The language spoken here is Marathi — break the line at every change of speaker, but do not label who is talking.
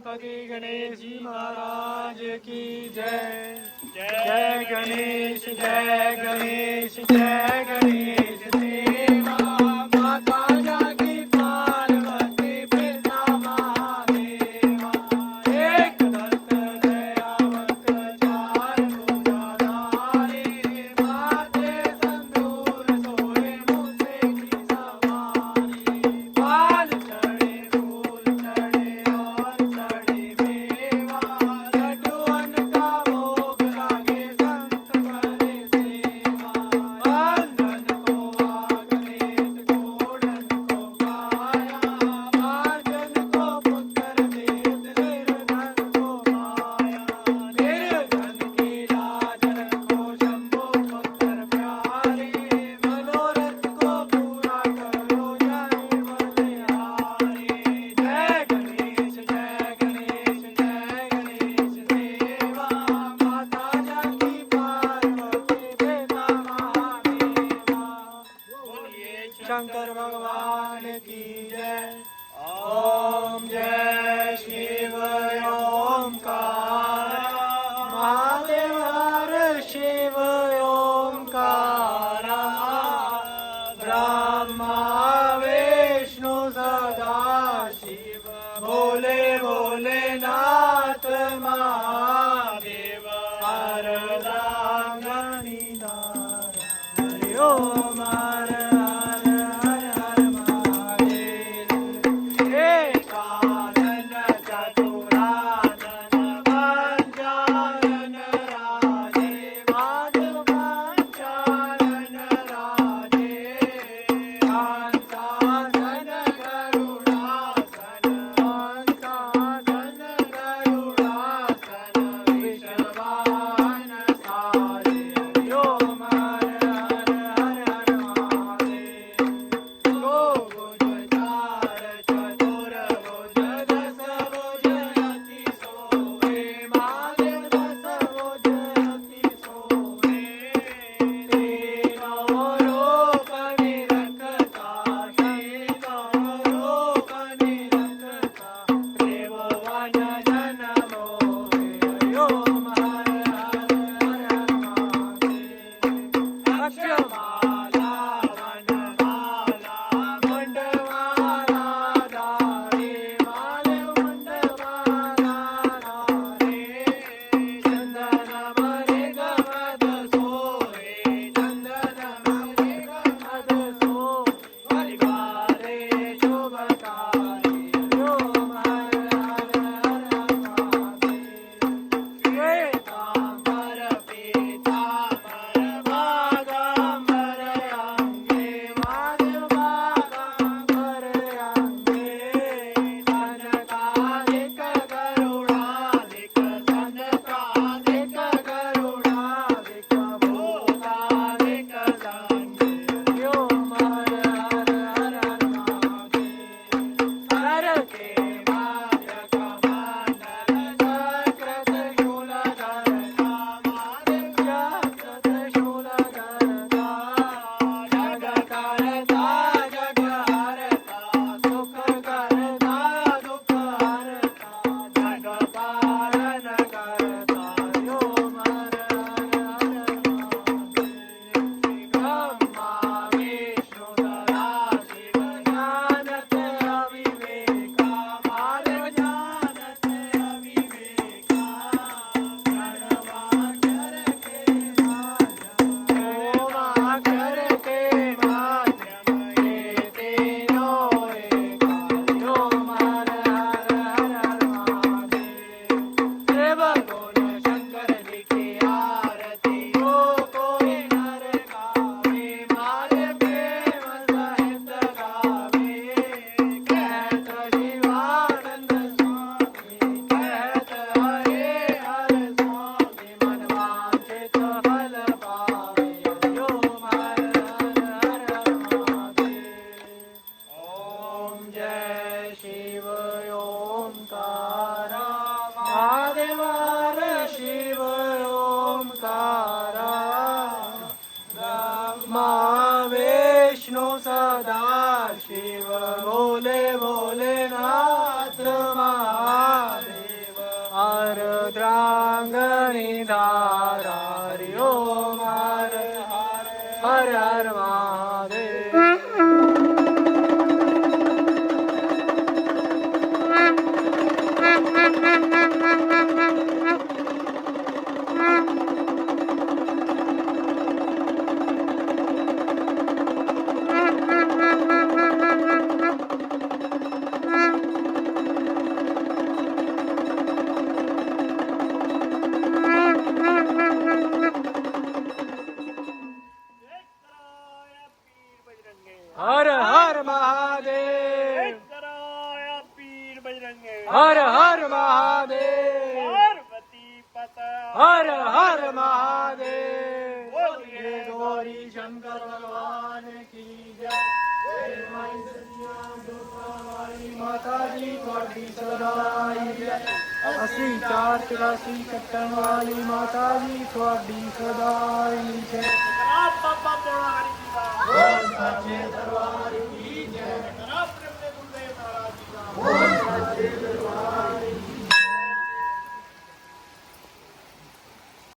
गणपति गणेश जी महाराज की जय। जय गणेश जय गणेश जय गणेश देवा। माता जागी पार्वती पिता महादेवा। एक दंत दयावंत चार भुजाधारी। माथे संदूर सोए मुझे की सवारी। पाल चढ़े फूल चढ़े और चढ़े मेवा। लड्डूअन का भोग लागे संत करे सेवा। बंधन को आगनेत घोड़न को काया। भाजन को पुत्र वेद निर्धन को माया। निर्धन की लाज रखो शंभो पुत्र प्यारे। मनोरथ को पूरा करो जय बलिहारी। जय गणेश जय गणेश जय गणेश देवा। माता जागी पार्वती पिता महादेवा। बोलिए शंकर भगवान की जय। ओम जय शिव ओमकार। महादेव हर शिव ओमकार। ब्रह्मा विष्णु सदा शिव। भोले भोलेनाथ महादेव। हरदांगणीदार हरि ओम हर हर हर हर महादेव। एकानन चतुरानन पंचानन राजे। माधव पंचानन राजे। हंसासन गरुडासन हंसासन गरुडासन। विषवाहन साजे हरि ओम हर हर हर हर महादेव। गो भुजचार चतुर्भुज दस भुज अति सोहे। महादेव दस भुज अति सोहे। तीनों लोक निरखता तीनों लोक निरखता। त्रिभुवन जन मोहे हरि ओम हर हर हर हर महादेव। अक्षमाला वनमाला मंडमाला धारे। महादेव मंडमाला धारे। चंदन मृग मद सोहे। चंदन मृग मद सोहे। परिवारे शुभकारी हरि ओम हर हर हर हर महादेव। श्वेतांबर पीतांबर बागांबर अंगे। महादेव बागांबर अंगे। सनकादिक गरुडादिक सनकादिक गरुडादिक। भूतादिक दंडे हरि ओम हर हर हर हर महादेव। हर के मार्ग कमंडल चक्र त्रिशूलधरता। महादेव चक्र त्रिशूलधरता। जग करता जग हरता। सुख करता दुख हरता। जग पालन करता हरि ओम हर हर हर महादेव। ब्रह्मा विष्णु सदा शिव जानत अविवेका। महादेव जानत अविवेका। प्रणवाक्षर के माध्यम ओमाक्षर के माध्यम। ये तीनों एक हरि ओम हर हर हर हर महादेव। देवगुण शंकर जी की आरती हो कोई नर गावे। महादेव प्रेम सहित गावे। कहत शिवानंद स्वामी कहत हरे हर स्वामी। मन वांछित फल पावे हरि ओम हर हर हर हर महादेव। ओम जय शिव ओमकार। महादेव हर शिव ओमकार। ब्रह्मा विष्णु सदा शिव। भोले भोलेनाथ महादेव। હર હર મહાદેવ
કરાયા પીર બજરંગે
હર હર મહાદેવ
પાર્વતી પતા
હર હર મહાદેવ બોલીએ ગૌરી શંકર ભગવાન કી જય માતાજી ਤੁਹਾਡੀ ਸਦਾਈ ਜੈ ਅਸੀਂ 484 ਕੱਟਣ ਵਾਲੀ ਮਾਤਾਜੀ ਤੁਹਾਡੀ ਸਦਾਈ ਜੈ
ਆ ਬਾਬਾ ਬੋਲਾ ਹਰੀ ਜੀ ਦਾ
ਬੋਲ ਸਾਚੇ ਦਰਬਾਰ